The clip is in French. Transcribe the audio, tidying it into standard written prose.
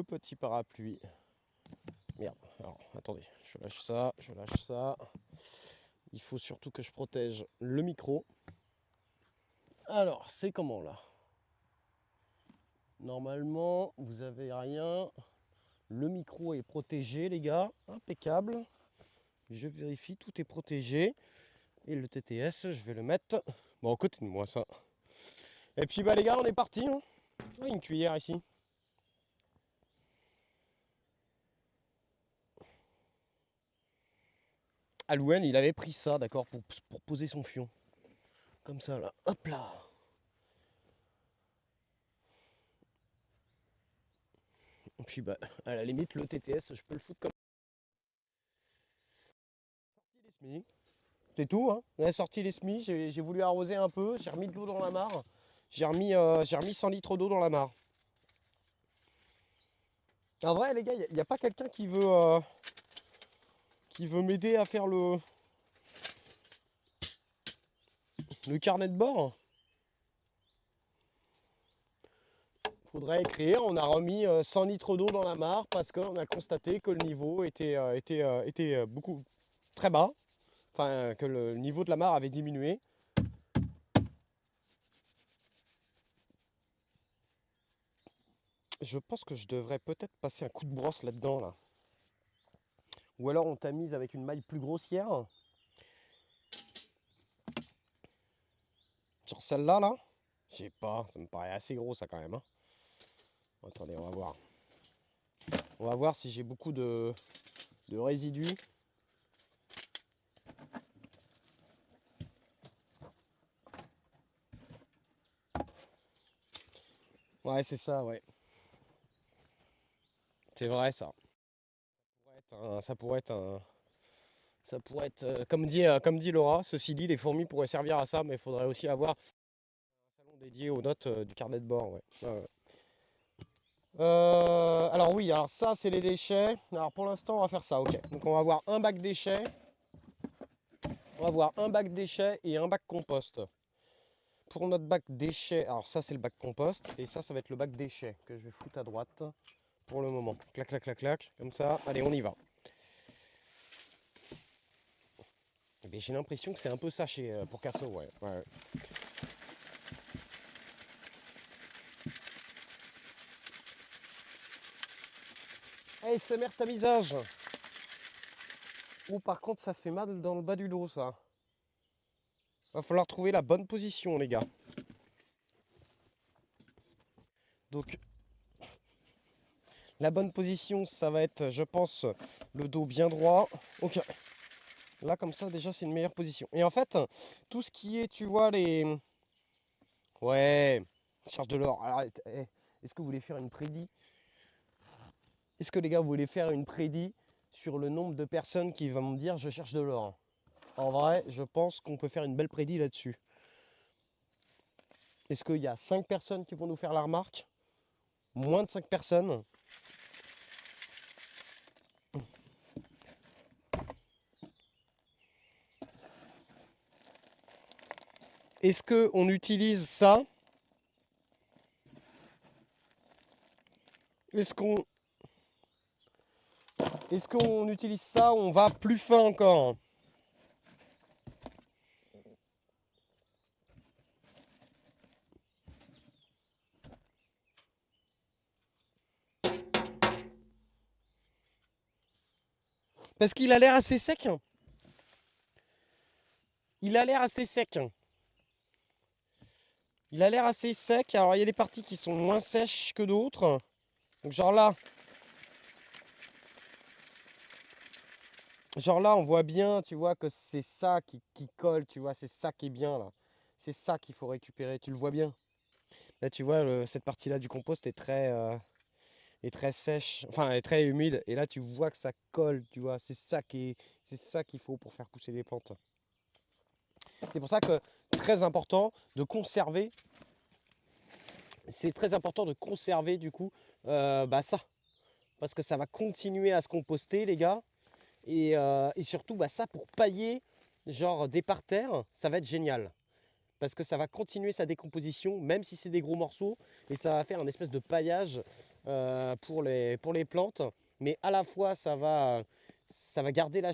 le petit parapluie. Merde, alors attendez, je lâche ça, je lâche ça. Il faut surtout que je protège le micro. Alors, c'est comment là? Normalement, vous avez rien. Le micro est protégé, les gars. Impeccable. Je vérifie, tout est protégé. Et le TTS, je vais le mettre bon, à côté de moi, ça. Et puis, bah, les gars, on est parti. Hein. Oh, une cuillère ici. Alouane, il avait pris ça, d'accord, pour poser son fion. Comme ça, là. Hop là. Et puis, bah, à la limite, le TTS, je peux le foutre comme ça. C'est tout, hein. On a sorti les semis, j'ai voulu arroser un peu, j'ai remis de l'eau dans la mare. J'ai remis 100 litres d'eau dans la mare. En vrai, les gars, il n'y a pas quelqu'un qui veut m'aider à faire le carnet de bord. Faudrait écrire, on a remis 100 litres d'eau dans la mare parce qu'on a constaté que le niveau était beaucoup très bas. Enfin, que le niveau de la mare avait diminué. Je pense que je devrais peut-être passer un coup de brosse là-dedans, là. Ou alors on tamise avec une maille plus grossière. Genre celle-là, là. Je sais pas, ça me paraît assez gros ça quand même. Hein. Attendez, on va voir. On va voir si j'ai beaucoup de résidus. Ouais, c'est ça, ouais. C'est vrai ça. Ça pourrait être un... Ça pourrait être, comme dit Laura, ceci dit, les fourmis pourraient servir à ça, mais il faudrait aussi avoir un salon dédié aux notes du carnet de bord. Ouais. Ouais, ouais. Alors oui, alors ça c'est les déchets. Alors pour l'instant on va faire ça, ok. Donc on va avoir un bac déchets. On va avoir un bac déchets et un bac compost. Pour notre bac déchets, alors ça c'est le bac compost et ça va être le bac déchets que je vais foutre à droite pour le moment. Clac, clac, clac, clac, comme ça. Allez, on y va. J'ai l'impression que c'est un peu saché pour Casso, ouais. Ouais. Hey, SMR tamisage. Oh, par contre, ça fait mal dans le bas du dos, ça. Va falloir trouver la bonne position, les gars. Donc, la bonne position, ça va être, je pense, le dos bien droit. Ok. Là, comme ça, déjà, c'est une meilleure position. Et en fait, tout ce qui est, tu vois, les... Ouais, cherche de l'or. Alors, est-ce que vous voulez faire une prédit? Est-ce que les gars, vous voulez faire une prédit sur le nombre de personnes qui vont me dire je cherche de l'or? En vrai, je pense qu'on peut faire une belle prédit là-dessus. Est-ce qu'il y a 5 personnes qui vont nous faire la remarque? Moins de 5 personnes? Est-ce qu'on utilise ça? Est-ce qu'on utilise ça ou on va plus fin encore? Parce qu'il a l'air assez sec. Il a l'air assez sec. Il a l'air assez sec. Alors, il y a des parties qui sont moins sèches que d'autres. Donc, genre là, on voit bien, tu vois, que c'est ça qui colle, tu vois, c'est ça qui est bien, là. C'est ça qu'il faut récupérer, tu le vois bien. Là, tu vois, cette partie-là du compost est très sèche, enfin, est très humide. Et là, tu vois que ça colle, tu vois, c'est ça qu'il faut pour faire pousser les plantes. C'est pour ça que très important de conserver. C'est très important de conserver, du coup, bah, ça. Parce que ça va continuer à se composter, les gars. Et surtout, bah, ça pour pailler, genre des parterres, ça va être génial. Parce que ça va continuer sa décomposition, même si c'est des gros morceaux. Et ça va faire un espèce de paillage pour les plantes, mais à la fois ça va garder la